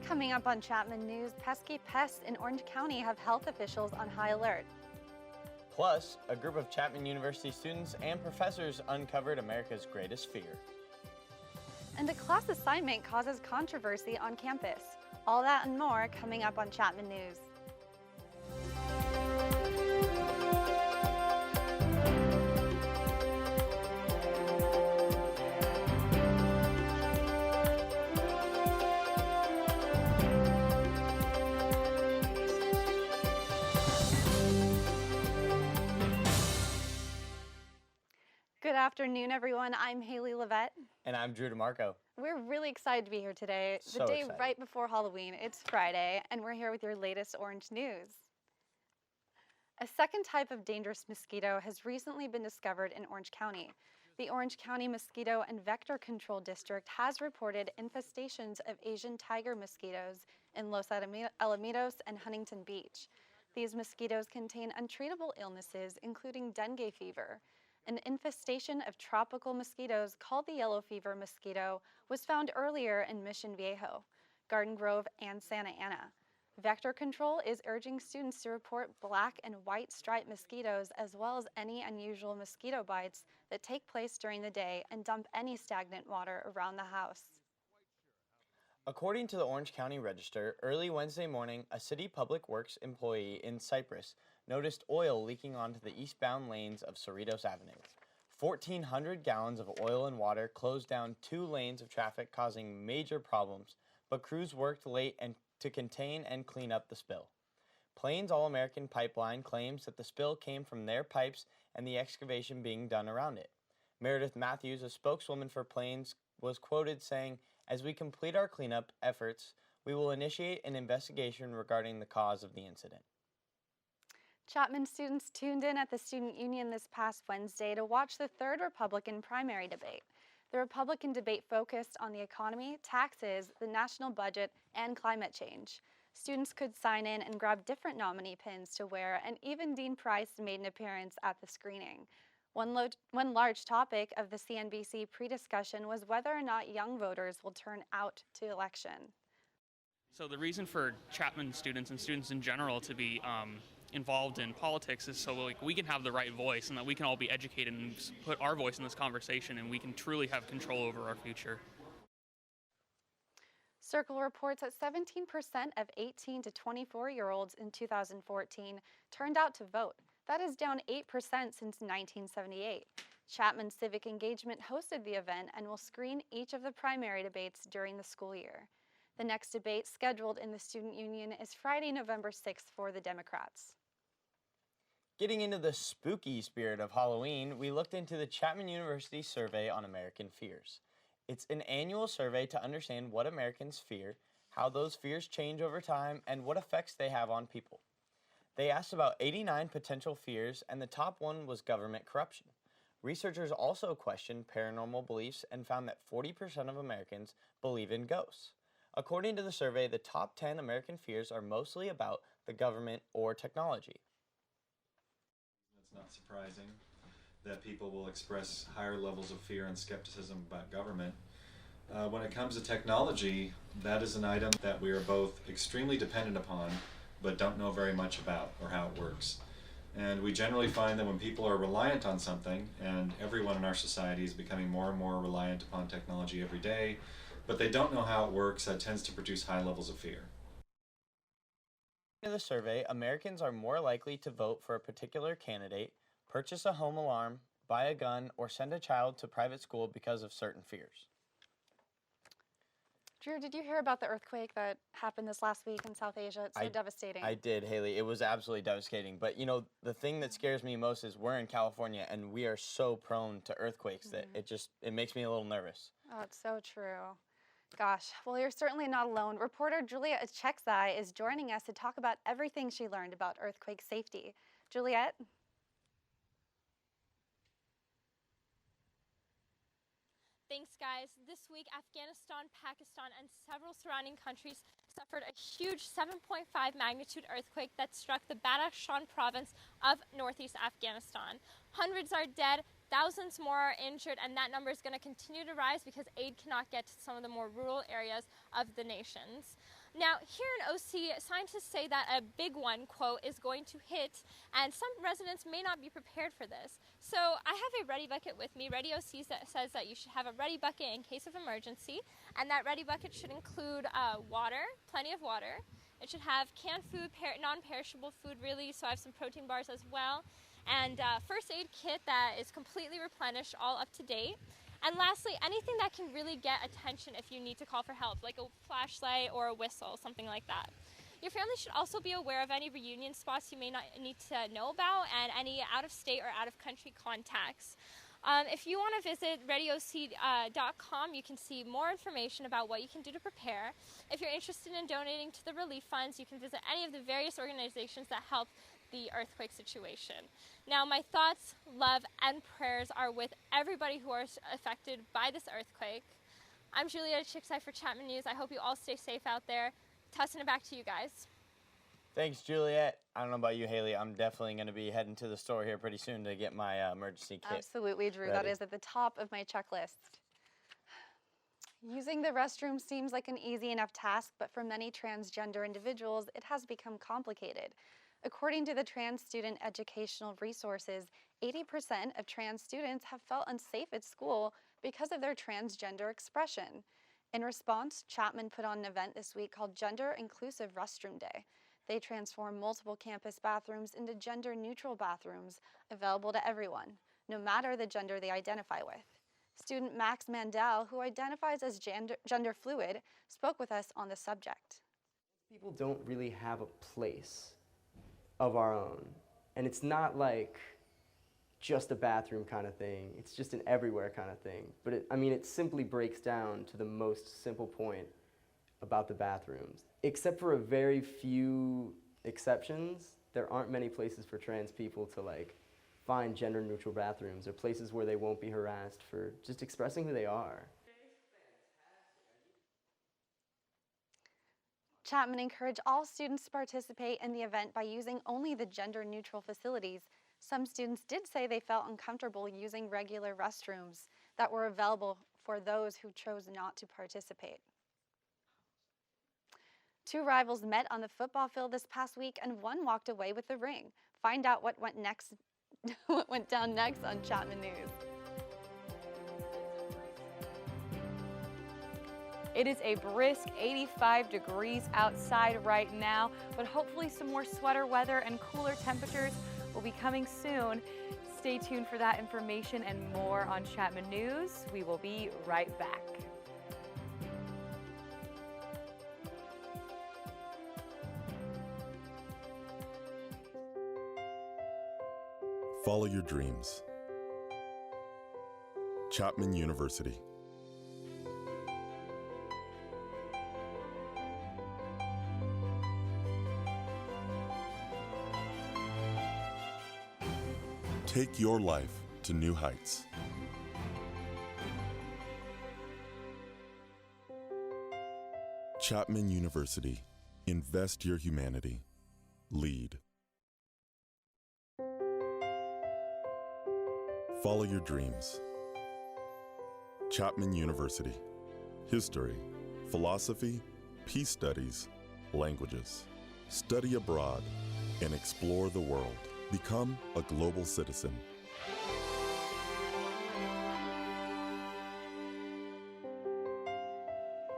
Coming up on Chapman News, pesky pests in Orange County have health officials on high alert. Plus, a group of Chapman University students and professors uncovered America's greatest fear. And a class assignment causes controversy on campus. All that and more coming up on Chapman News. Good afternoon, everyone. I'm Haley Levette. And I'm Drew DeMarco. We're really excited to be here today. So the day excited. Right before Halloween. It's Friday, and we're here with your latest Orange News. A second type of dangerous mosquito has recently been discovered in Orange County. The Orange County Mosquito and Vector Control District has reported infestations of Asian tiger mosquitoes in Los Alamitos and Huntington Beach. These mosquitoes contain untreatable illnesses, including dengue fever. An infestation of tropical mosquitoes called the yellow fever mosquito was found earlier in Mission Viejo, Garden Grove, and Santa Ana. Vector Control is urging students to report black and white striped mosquitoes as well as any unusual mosquito bites that take place during the day and dump any stagnant water around the house. According to the Orange County Register, early Wednesday morning, a city public works employee in Cypress noticed oil leaking onto the eastbound lanes of Cerritos Avenue. 1,400 gallons of oil and water closed down 2 lanes of traffic, causing major problems, but crews worked late to contain and clean up the spill. Plains All-American Pipeline claims that the spill came from their pipes and the excavation being done around it. Meredith Matthews, a spokeswoman for Plains, was quoted saying, "As we complete our cleanup efforts, we will initiate an investigation regarding the cause of the incident." Chapman students tuned in at the Student Union this past Wednesday to watch the third Republican primary debate. The Republican debate focused on the economy, taxes, the national budget, and climate change. Students could sign in and grab different nominee pins to wear, and even Dean Price made an appearance at the screening. One large topic of the CNBC pre-discussion was whether or not young voters will turn out to election. So the reason for Chapman students and students in general to be involved in politics is so we can have the right voice and that we can all be educated and put our voice in this conversation and we can truly have control over our future. Circle reports that 17% of 18 to 24-year-olds in 2014 turned out to vote. That is down 8% since 1978. Chapman Civic Engagement hosted the event and will screen each of the primary debates during the school year. The next debate scheduled in the Student Union is Friday, November 6th for the Democrats. Getting into the spooky spirit of Halloween, we looked into the Chapman University Survey on American Fears. It's an annual survey to understand what Americans fear, how those fears change over time, and what effects they have on people. They asked about 89 potential fears, and the top one was government corruption. Researchers also questioned paranormal beliefs and found that 40% of Americans believe in ghosts. According to the survey, the top 10 American fears are mostly about the government or technology. It's not surprising that people will express higher levels of fear and skepticism about government. When it comes to technology, that is an item that we are both extremely dependent upon, but don't know very much about or how it works. And we generally find that when people are reliant on something, and everyone in our society is becoming more and more reliant upon technology every day, but they don't know how it works, that tends to produce high levels of fear. In the survey, Americans are more likely to vote for a particular candidate, purchase a home alarm, buy a gun, or send a child to private school because of certain fears. Drew, did you hear about the earthquake that happened this last week in South Asia? It's so devastating. I did, Haley. It was absolutely devastating. But, you know, the thing that scares me most is we're in California, and we are so prone to earthquakes that it makes me a little nervous. Oh, it's so true. Gosh, well, you're certainly not alone. Reporter Juliet Achexai is joining us to talk about everything she learned about earthquake safety. Juliet? Thanks, guys. This week, Afghanistan, Pakistan, and several surrounding countries suffered a huge 7.5 magnitude earthquake that struck the Badakhshan province of northeast Afghanistan. Hundreds are dead, thousands more are injured, and that number is going to continue to rise because aid cannot get to some of the more rural areas of the nations. Now, here in OC, scientists say that a big one, quote, is going to hit, and some residents may not be prepared for this. So I have a Ready Bucket with me. Ready OC says that you should have a Ready Bucket in case of emergency, and that Ready Bucket should include water, plenty of water. It should have canned food, non-perishable food really, so I have some protein bars as well, and first aid kit that is completely replenished, all up to date. And lastly, anything that can really get attention if you need to call for help, like a flashlight or a whistle, something like that. Your family should also be aware of any reunion spots you may not need to know about and any out-of-state or out-of-country contacts. If you want to visit ReadyOC.com, you can see more information about what you can do to prepare. If you're interested in donating to the relief funds, you can visit any of the various organizations that help the earthquake situation. Now, my thoughts, love, and prayers are with everybody who are affected by this earthquake. I'm Juliet Chickside for Chapman News. I hope you all stay safe out there. Tossing it back to you guys. Thanks, Juliet. I don't know about you, Haley. I'm definitely going to be heading to the store here pretty soon to get my emergency kit. Absolutely, Drew. ready. That is at the top of my checklist. Using the restroom seems like an easy enough task, but for many transgender individuals, it has become complicated. According to the Trans Student Educational Resources, 80% of trans students have felt unsafe at school because of their transgender expression. In response, Chapman put on an event this week called Gender Inclusive Restroom Day. They transform multiple campus bathrooms into gender-neutral bathrooms available to everyone, no matter the gender they identify with. Student Max Mandel, who identifies as gender fluid, spoke with us on the subject. People don't really have a place of our own. And it's not like just a bathroom kind of thing. It's just an everywhere kind of thing. But it simply breaks down to the most simple point about the bathrooms. Except for a very few exceptions, there aren't many places for trans people to find gender neutral bathrooms or places where they won't be harassed for just expressing who they are. Chapman encouraged all students to participate in the event by using only the gender-neutral facilities. Some students did say they felt uncomfortable using regular restrooms that were available for those who chose not to participate. Two rivals met on the football field this past week, and one walked away with the ring. Find out what went down next on Chapman News. It is a brisk 85 degrees outside right now, but hopefully some more sweater weather and cooler temperatures will be coming soon. Stay tuned for that information and more on Chapman News. We will be right back. Follow your dreams. Chapman University. Take your life to new heights. Chapman University. Invest your humanity. Lead. Follow your dreams. Chapman University. History, philosophy, peace studies, languages. Study abroad and explore the world. Become a global citizen.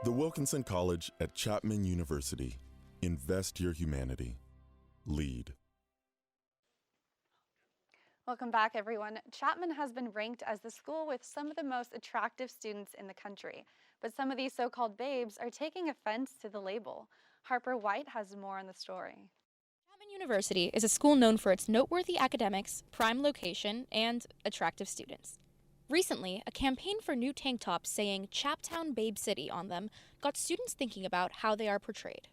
The Wilkinson College at Chapman University. Invest your humanity. Lead. Welcome back, everyone. Chapman has been ranked as the school with some of the most attractive students in the country, but some of these so-called babes are taking offense to the label. Harper White has more on the story. Chapman University is a school known for its noteworthy academics, prime location, and attractive students. Recently, a campaign for new tank tops saying Chaptown Babe City on them got students thinking about how they are portrayed.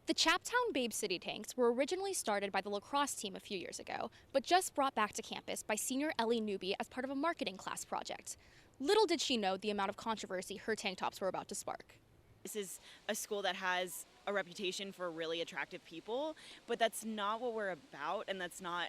The Chaptown Babe City tanks were originally started by the lacrosse team a few years ago, but just brought back to campus by senior Ellie Newby as part of a marketing class project. Little did she know the amount of controversy her tank tops were about to spark. This is a school that has a reputation for really attractive people, but that's not what we're about, and that's not,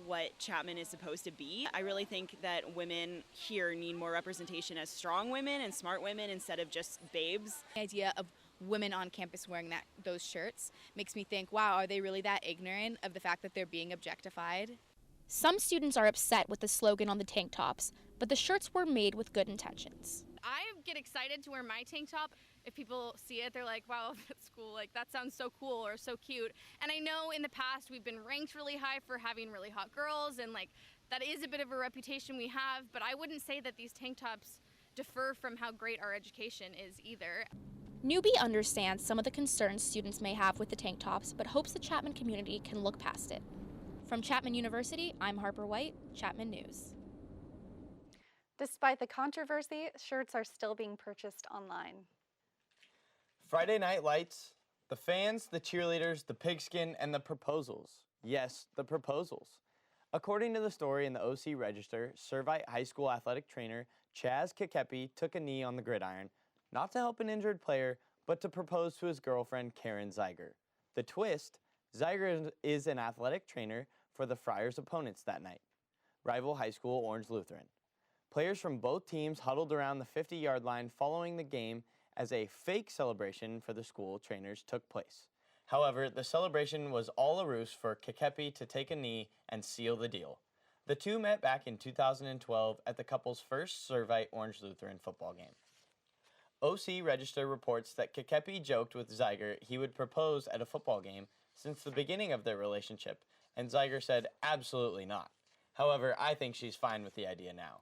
what Chapman is supposed to be. I really think that women here need more representation as strong women and smart women instead of just babes. The idea of women on campus wearing those shirts makes me think, wow, are they really that ignorant of the fact that they're being objectified? Some students are upset with the slogan on the tank tops, but the shirts were made with good intentions. I get excited to wear my tank top. If people see it, they're like, wow, that's cool. Like, that sounds so cool or so cute. And I know in the past we've been ranked really high for having really hot girls, and like that is a bit of a reputation we have, but I wouldn't say that these tank tops differ from how great our education is either. Newbie understands some of the concerns students may have with the tank tops, but hopes the Chapman community can look past it. From Chapman University, I'm Harper White, Chapman News. Despite the controversy, shirts are still being purchased online. Friday Night Lights, the fans, the cheerleaders, the pigskin, and the proposals. Yes, the proposals. According to the story in the OC Register, Servite High School athletic trainer Chaz Kikepi took a knee on the gridiron, not to help an injured player, but to propose to his girlfriend Karen Zeiger. The twist, Zeiger is an athletic trainer for the Friars' opponents that night, rival high school Orange Lutheran. Players from both teams huddled around the 50-yard line following the game as a fake celebration for the school trainers took place. However, the celebration was all a ruse for Kikepi to take a knee and seal the deal. The two met back in 2012 at the couple's first Servite Orange Lutheran football game. OC Register reports that Kikepi joked with Zeiger he would propose at a football game since the beginning of their relationship, and Zeiger said, absolutely not. However, I think she's fine with the idea now.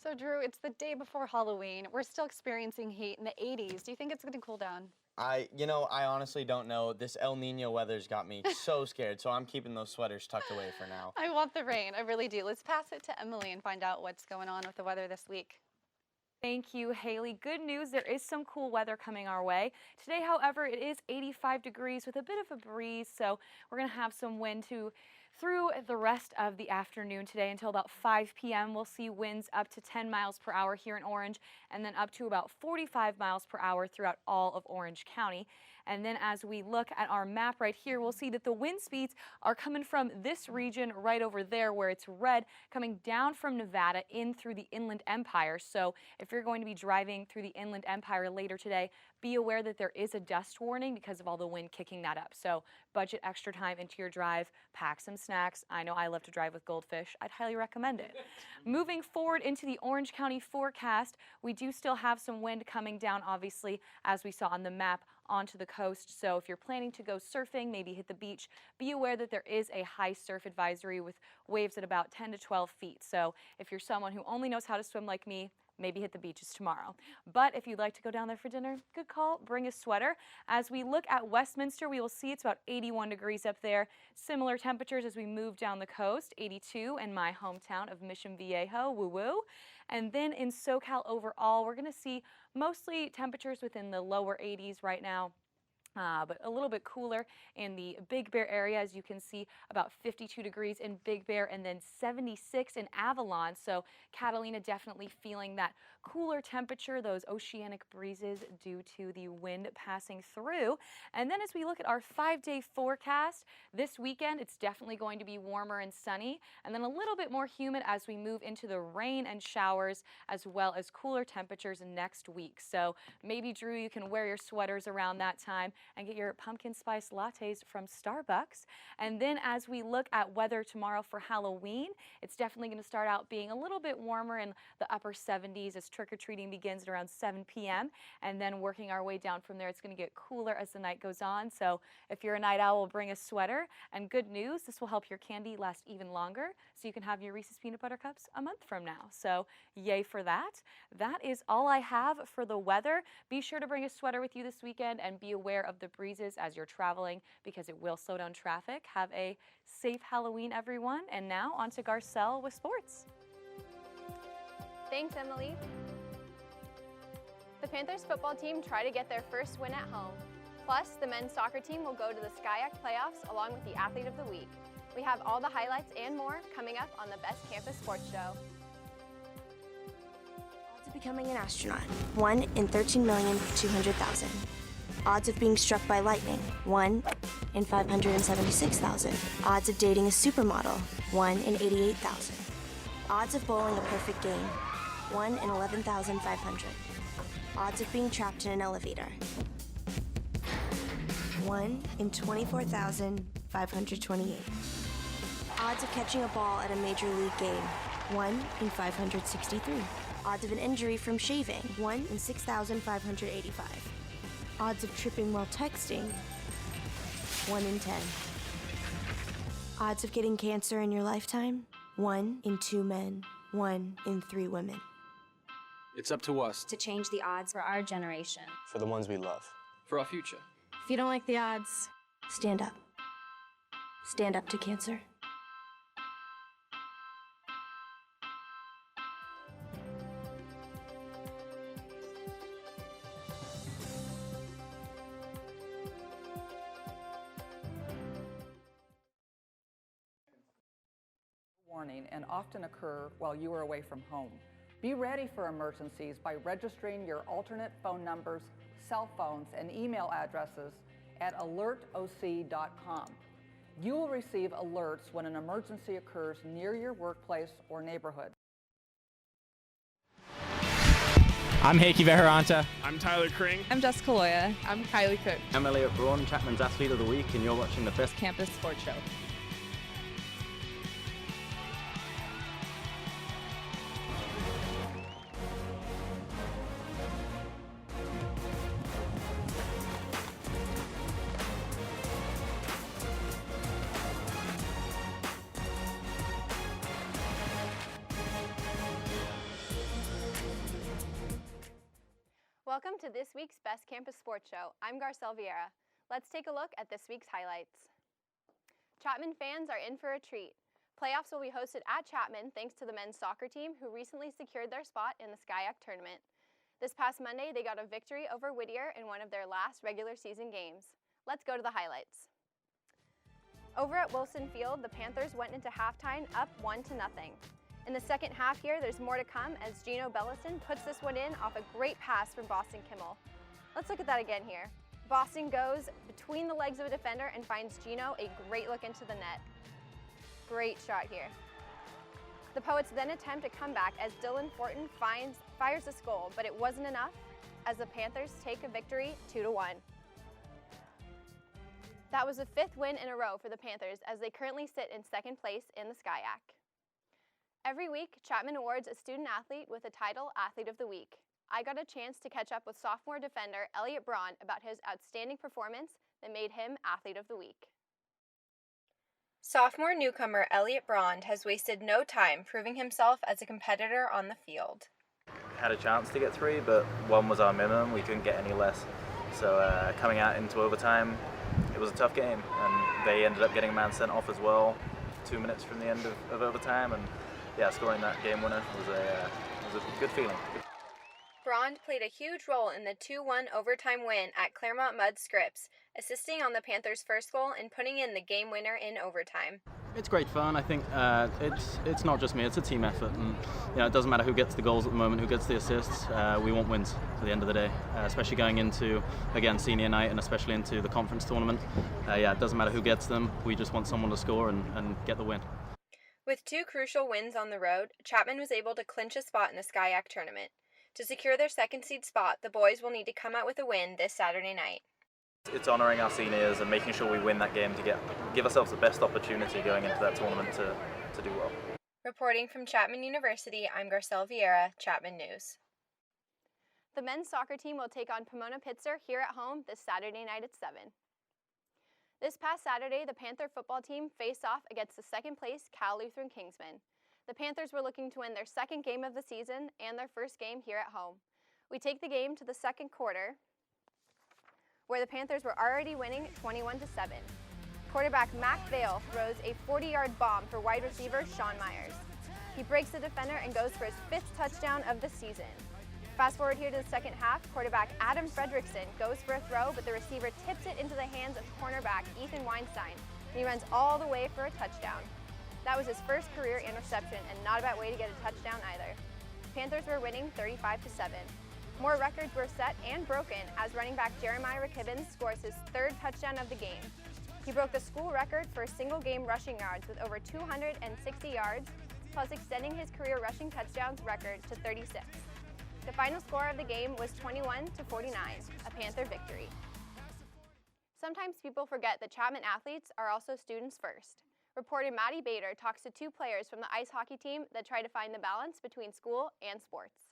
So Drew, it's the day before Halloween. We're still experiencing heat in the 80s. Do you think it's going to cool down? I honestly don't know. This El Nino weather's got me so scared, so I'm keeping those sweaters tucked away for now. I want the rain. I really do. Let's pass it to Emily and find out what's going on with the weather this week. Thank you, Haley. Good news, there is some cool weather coming our way. Today, however, it is 85 degrees with a bit of a breeze, so we're going to have some wind through the rest of the afternoon today until about 5 p.m. We'll see winds up to 10 miles per hour here in Orange, and then up to about 45 miles per hour throughout all of Orange County. And then as we look at our map right here, we'll see that the wind speeds are coming from this region right over there where it's red, coming down from Nevada in through the Inland Empire. So if you're going to be driving through the Inland Empire later today, be aware that there is a dust warning because of all the wind kicking that up. So budget extra time into your drive, pack some snacks. I know I love to drive with Goldfish. I'd highly recommend it. Moving forward into the Orange County forecast, we do still have some wind coming down, obviously, as we saw on the map, onto the coast. So if you're planning to go surfing, maybe hit the beach, be aware that there is a high surf advisory with waves at about 10 to 12 feet. So if you're someone who only knows how to swim like me, maybe hit the beaches tomorrow. But if you'd like to go down there for dinner, good call, bring a sweater. As we look at Westminster, we will see it's about 81 degrees up there. Similar temperatures as we move down the coast, 82 in my hometown of Mission Viejo, woo-woo. And then in SoCal overall, we're going to see mostly temperatures within the lower 80s right now. But a little bit cooler in the Big Bear area, as you can see, about 52 degrees in Big Bear and then 76 in Avalon. So Catalina definitely feeling that cooler temperature, those oceanic breezes due to the wind passing through. And then as we look at our 5-day forecast, this weekend it's definitely going to be warmer and sunny, and then a little bit more humid as we move into the rain and showers, as well as cooler temperatures next week. So maybe, Drew, you can wear your sweaters around that time and get your pumpkin spice lattes from Starbucks. And then as we look at weather tomorrow for Halloween, it's definitely going to start out being a little bit warmer in the upper 70s as trick-or-treating begins at around 7 p.m. And then working our way down from there, it's going to get cooler as the night goes on. So if you're a night owl, bring a sweater. And good news, this will help your candy last even longer, so you can have your Reese's Peanut Butter Cups a month from now. So yay for that. That is all I have for the weather. Be sure to bring a sweater with you this weekend and be aware of the breezes as you're traveling because it will slow down traffic. Have a safe Halloween, everyone. And now on to Garcelle with sports. Thanks, Emily. The Panthers football team try to get their first win at home. Plus, the men's soccer team will go to the SCIAC playoffs along with the Athlete of the Week. We have all the highlights and more coming up on the Best Campus Sports Show. Odds of becoming an astronaut, 1 in 13,200,000. Odds of being struck by lightning, 1 in 576,000. Odds of dating a supermodel, 1 in 88,000. Odds of bowling a perfect game, 1 in 11,500. Odds of being trapped in an elevator. 1 in 24,528. Odds of catching a ball at a major league game. 1 in 563. Odds of an injury from shaving. 1 in 6,585. Odds of tripping while texting. 1 in 10. Odds of getting cancer in your lifetime. 1 in 2 men. 1 in 3 women. It's up to us. To change the odds for our generation. For the ones we love. For our future. If you don't like the odds, stand up. Stand up to cancer. Warning and often occur while you are away from home. Be ready for emergencies by registering your alternate phone numbers, cell phones, and email addresses at alertoc.com. You will receive alerts when an emergency occurs near your workplace or neighborhood. I'm Heikki Veheranta. I'm Tyler Kring. I'm Jessica Loya. I'm Kylie Cook. I'm Elliot Braun, Chapman's Athlete of the Week, and you're watching the Best Campus Sports Show. Welcome to this week's Best Campus Sports Show. I'm Garcelle Vieira. Let's take a look at this week's highlights. Chapman fans are in for a treat. Playoffs will be hosted at Chapman thanks to the men's soccer team who recently secured their spot in the SCIAC tournament. This past Monday, they got a victory over Whittier in one of their last regular season games. Let's go to the highlights. Over at Wilson Field, the Panthers went into halftime up 1-0. In the second half here, there's more to come as Gino Bellison puts this one in off a great pass from Boston Kimmel. Let's look at that again here. Boston goes between the legs of a defender and finds Gino a great look into the net. Great shot here. The Poets then attempt a comeback as Dylan Fortin fires this goal, but it wasn't enough as the Panthers take a victory 2-1. That was the 5th win in a row for the Panthers as they currently sit in second place in the SCIAC. Every week, Chapman awards a student athlete with a title Athlete of the Week. I got a chance to catch up with sophomore defender Elliot Braun about his outstanding performance that made him Athlete of the Week. Sophomore newcomer Elliot Braun has wasted no time proving himself as a competitor on the field. Had a chance to get 3, but 1 was our minimum. We couldn't get any less. So coming out into overtime, it was a tough game, and they ended up getting a man sent off as well 2 minutes from the end of overtime. And yeah, scoring that game winner was a good feeling. Braun played a huge role in the 2-1 overtime win at Claremont Mudd Scripps, assisting on the Panthers' first goal and putting in the game winner in overtime. It's great fun. I think it's not just me; it's a team effort, and it doesn't matter who gets the goals at the moment, who gets the assists. We want wins at the end of the day, especially going into again senior night and especially into the conference tournament. It doesn't matter who gets them. We just want someone to score and get the win. With 2 crucial wins on the road, Chapman was able to clinch a spot in the SCIAC tournament. To secure their second seed spot, the boys will need to come out with a win this Saturday night. It's honouring our seniors and making sure we win that game to give ourselves the best opportunity going into that tournament to do well. Reporting from Chapman University, I'm Garcelle Vieira, Chapman News. The men's soccer team will take on Pomona Pitzer here at home this Saturday night at 7. This past Saturday, the Panther football team faced off against the second-place Cal Lutheran Kingsmen. The Panthers were looking to win their second game of the season and their first game here at home. We take the game to the second quarter, where the Panthers were already winning 21-7. Quarterback Mac Vale throws a 40-yard bomb for wide receiver Sean Myers. He breaks the defender and goes for his 5th touchdown of the season. Fast forward here to the second half, quarterback Adam Fredrickson goes for a throw, but the receiver tips it into the hands of cornerback Ethan Weinstein, and he runs all the way for a touchdown. That was his first career interception and not a bad way to get a touchdown either. Panthers were winning 35-7. More records were set and broken as running back Jeremiah Rickhibbins scores his 3rd touchdown of the game. He broke the school record for single-game rushing yards with over 260 yards, plus extending his career rushing touchdowns record to 36. The final score of the game was 21-49, a Panther victory. Sometimes people forget that Chapman athletes are also students first. Reporter Maddie Bader talks to two players from the ice hockey team that try to find the balance between school and sports.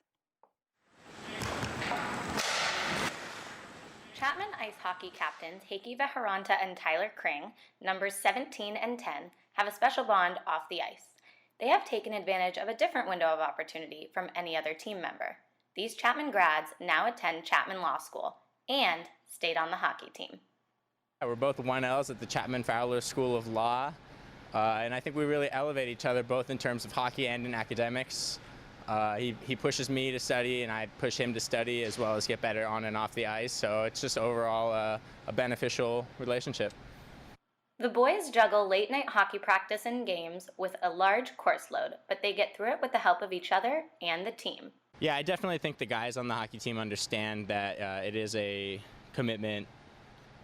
Chapman ice hockey captains Heikki Vähäranta and Tyler Kring, numbers 17 and 10, have a special bond off the ice. They have taken advantage of a different window of opportunity from any other team member. These Chapman grads now attend Chapman Law School and stayed on the hockey team. We're both 1Ls at the Chapman Fowler School of Law, and I think we really elevate each other both in terms of hockey and in academics. He pushes me to study and I push him to study as well as get better on and off the ice, so it's just overall a beneficial relationship. The boys juggle late-night hockey practice and games with a large course load, but they get through it with the help of each other and the team. Yeah, I definitely think the guys on the hockey team understand that it is a commitment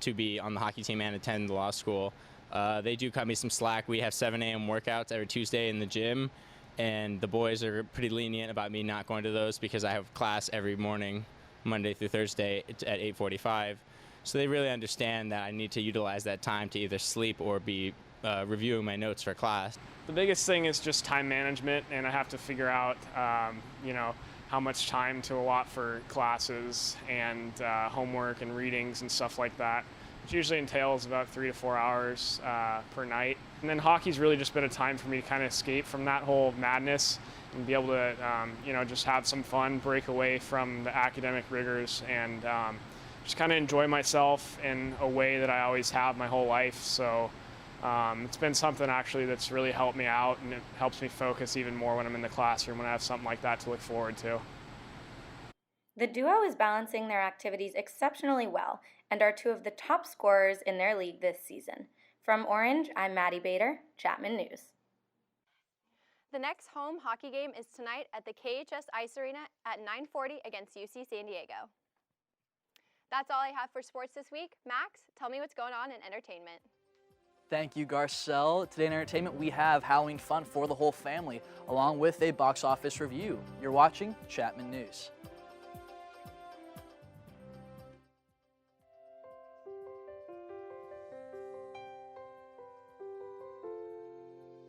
to be on the hockey team and attend the law school. They do cut me some slack. We have 7 a.m. workouts every Tuesday in the gym, and the boys are pretty lenient about me not going to those because I have class every morning, Monday through Thursday at 8:45. So they really understand that I need to utilize that time to either sleep or be reviewing my notes for class. The biggest thing is just time management, and I have to figure out, how much time to allot for classes and homework and readings and stuff like that, which usually entails about 3 to 4 hours per night. And then hockey's really just been a time for me to kind of escape from that whole madness and be able to, just have some fun, break away from the academic rigors, and just kind of enjoy myself in a way that I always have my whole life. So it's been something actually that's really helped me out, and it helps me focus even more when I'm in the classroom, when I have something like that to look forward to. The duo is balancing their activities exceptionally well and are two of the top scorers in their league this season. From Orange, I'm Maddie Bader, Chapman News. The next home hockey game is tonight at the KHS Ice Arena at 9:40 against UC San Diego. That's all I have for sports this week. Max, tell me what's going on in entertainment. Thank you, Garcelle. Today in entertainment, we have Halloween fun for the whole family, along with a box office review. You're watching Chapman News.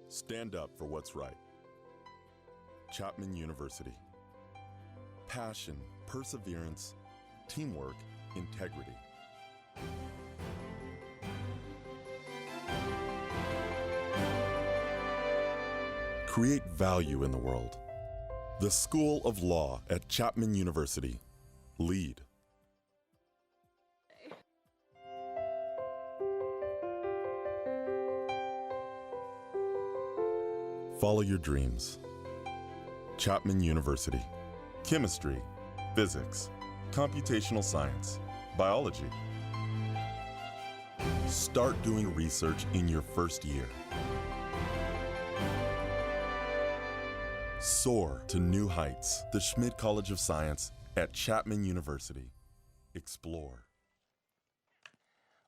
Stand up for what's right. Chapman University. Passion, perseverance, teamwork, integrity. Create value in the world. The School of Law at Chapman University. Lead. Follow your dreams. Chapman University. Chemistry, physics, computational science, biology. Start doing research in your first year. Soar to new heights. The Schmidt College of Science at Chapman University. Explore.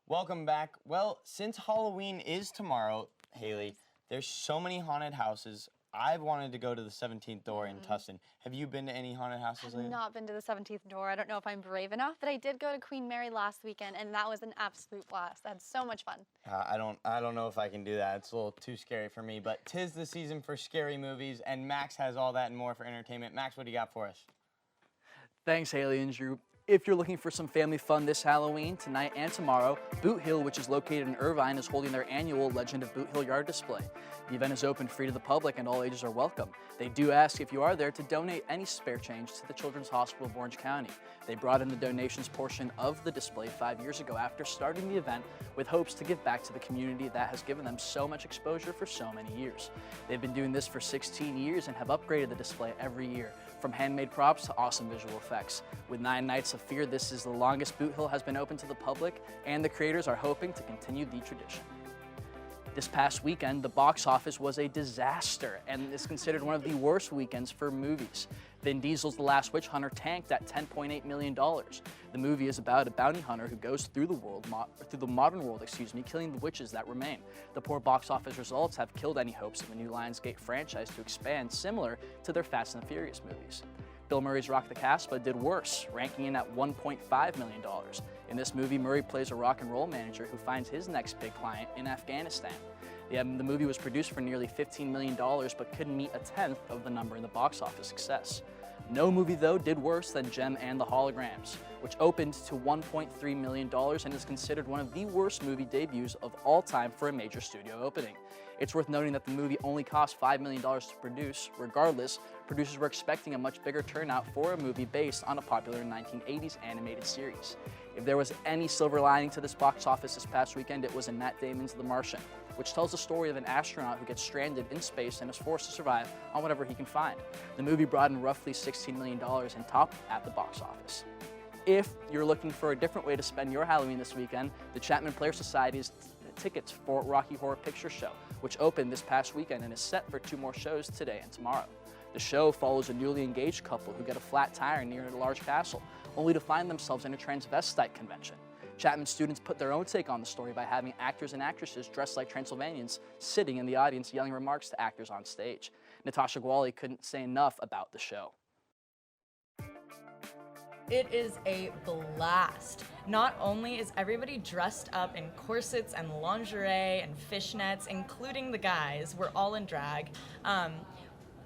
Welcome back. Well, since Halloween is tomorrow, Haley, there's so many haunted houses. I've wanted to go to the 17th door in Tustin. Have you been to any haunted houses lately? I've not been to the 17th door. I don't know if I'm brave enough, but I did go to Queen Mary last weekend, and that was an absolute blast. I had so much fun. I don't know if I can do that. It's a little too scary for me, but 'tis the season for scary movies, and Max has all that and more for entertainment. Max, what do you got for us? Thanks, Haley and Drew. If you're looking for some family fun this Halloween, tonight and tomorrow, Boot Hill, which is located in Irvine, is holding their annual Legend of Boot Hill yard display. The event is open free to the public and all ages are welcome. They do ask if you are there to donate any spare change to the Children's Hospital of Orange County. They brought in the donations portion of the display 5 years ago after starting the event with hopes to give back to the community that has given them so much exposure for so many years. They've been doing this for 16 years and have upgraded the display every year, from handmade props to awesome visual effects. With 9 nights of fear, this is the longest Boot Hill has been open to the public, and the creators are hoping to continue the tradition. This past weekend, the box office was a disaster and is considered one of the worst weekends for movies. Vin Diesel's The Last Witch Hunter tanked at $10.8 million. The movie is about a bounty hunter who goes through the modern world, killing the witches that remain. The poor box office results have killed any hopes of a new Lionsgate franchise to expand, similar to their Fast and the Furious movies. Bill Murray's Rock the Casbah did worse, ranking in at $1.5 million. In this movie, Murray plays a rock and roll manager who finds his next big client in Afghanistan. The movie was produced for nearly $15 million, but couldn't meet a tenth of the number in the box office success. No movie, though, did worse than Jem and the Holograms, which opened to $1.3 million and is considered one of the worst movie debuts of all time for a major studio opening. It's worth noting that the movie only cost $5 million to produce. Regardless, producers were expecting a much bigger turnout for a movie based on a popular 1980s animated series. If there was any silver lining to this box office this past weekend, it was in Matt Damon's The Martian, which tells the story of an astronaut who gets stranded in space and is forced to survive on whatever he can find. The movie brought in roughly $16 million and topped at the box office. If you're looking for a different way to spend your Halloween this weekend, the Chapman Player Society's tickets for Rocky Horror Picture Show, which opened this past weekend and is set for 2 more shows today and tomorrow. The show follows a newly engaged couple who get a flat tire near a large castle, only to find themselves in a transvestite convention. Chapman students put their own take on the story by having actors and actresses dressed like Transylvanians sitting in the audience yelling remarks to actors on stage. Natasha Gwali couldn't say enough about the show. It is a blast. Not only is everybody dressed up in corsets and lingerie and fishnets, including the guys, we're all in drag.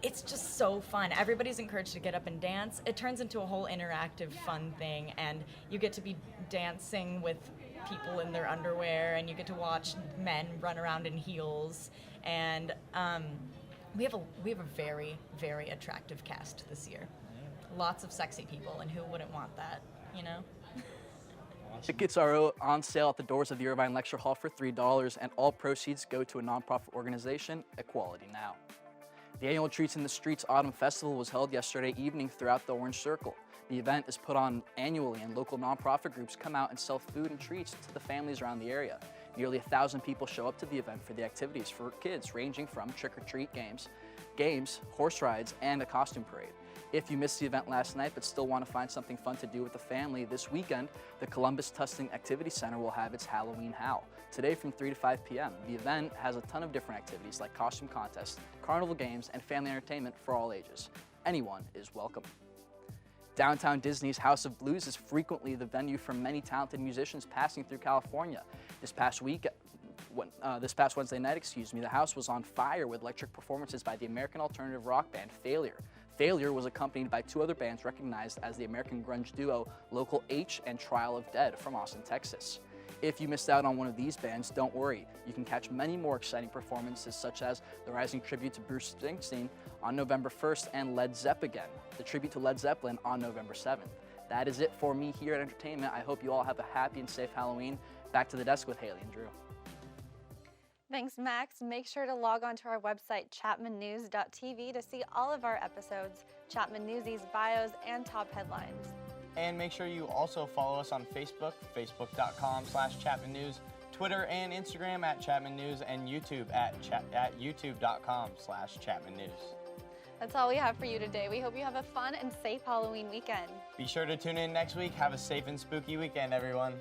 It's just so fun. Everybody's encouraged to get up and dance. It turns into a whole interactive, fun thing, and you get to be dancing with people in their underwear, and you get to watch men run around in heels. And we have a very, very attractive cast this year. Lots of sexy people, and who wouldn't want that, you know? Tickets are on sale at the doors of the Irvine Lecture Hall for $3, and all proceeds go to a nonprofit organization, Equality Now. The annual Treats in the Streets Autumn Festival was held yesterday evening throughout the Orange Circle. The event is put on annually, and local nonprofit groups come out and sell food and treats to the families around the area. Nearly 1,000 people show up to the event for the activities for kids, ranging from trick-or-treat games, horse rides, and a costume parade. If you missed the event last night but still want to find something fun to do with the family this weekend, the Columbus Tustin Activity Center will have its Halloween Howl today from 3 to 5 p.m. The event has a ton of different activities like costume contests, carnival games, and family entertainment for all ages. Anyone is welcome. Downtown Disney's House of Blues is frequently the venue for many talented musicians passing through California. This past Wednesday night, the house was on fire with electric performances by the American alternative rock band Failure. Failure was accompanied by 2 other bands recognized as the American grunge duo Local H and Trial of Dead from Austin, Texas. If you missed out on one of these bands, don't worry. You can catch many more exciting performances, such as the rising tribute to Bruce Springsteen on November 1st and Led Zeppelin, the tribute to Led Zeppelin on November 7th. That is it for me here at Entertainment. I hope you all have a happy and safe Halloween. Back to the desk with Haley and Drew. Thanks, Max. Make sure to log on to our website, chapmannews.tv, to see all of our episodes, Chapman Newsies, bios, and top headlines. And make sure you also follow us on Facebook, facebook.com/Chapman News, Twitter and Instagram at Chapman News, and YouTube at youtube.com/Chapman News. That's all we have for you today. We hope you have a fun and safe Halloween weekend. Be sure to tune in next week. Have a safe and spooky weekend, everyone.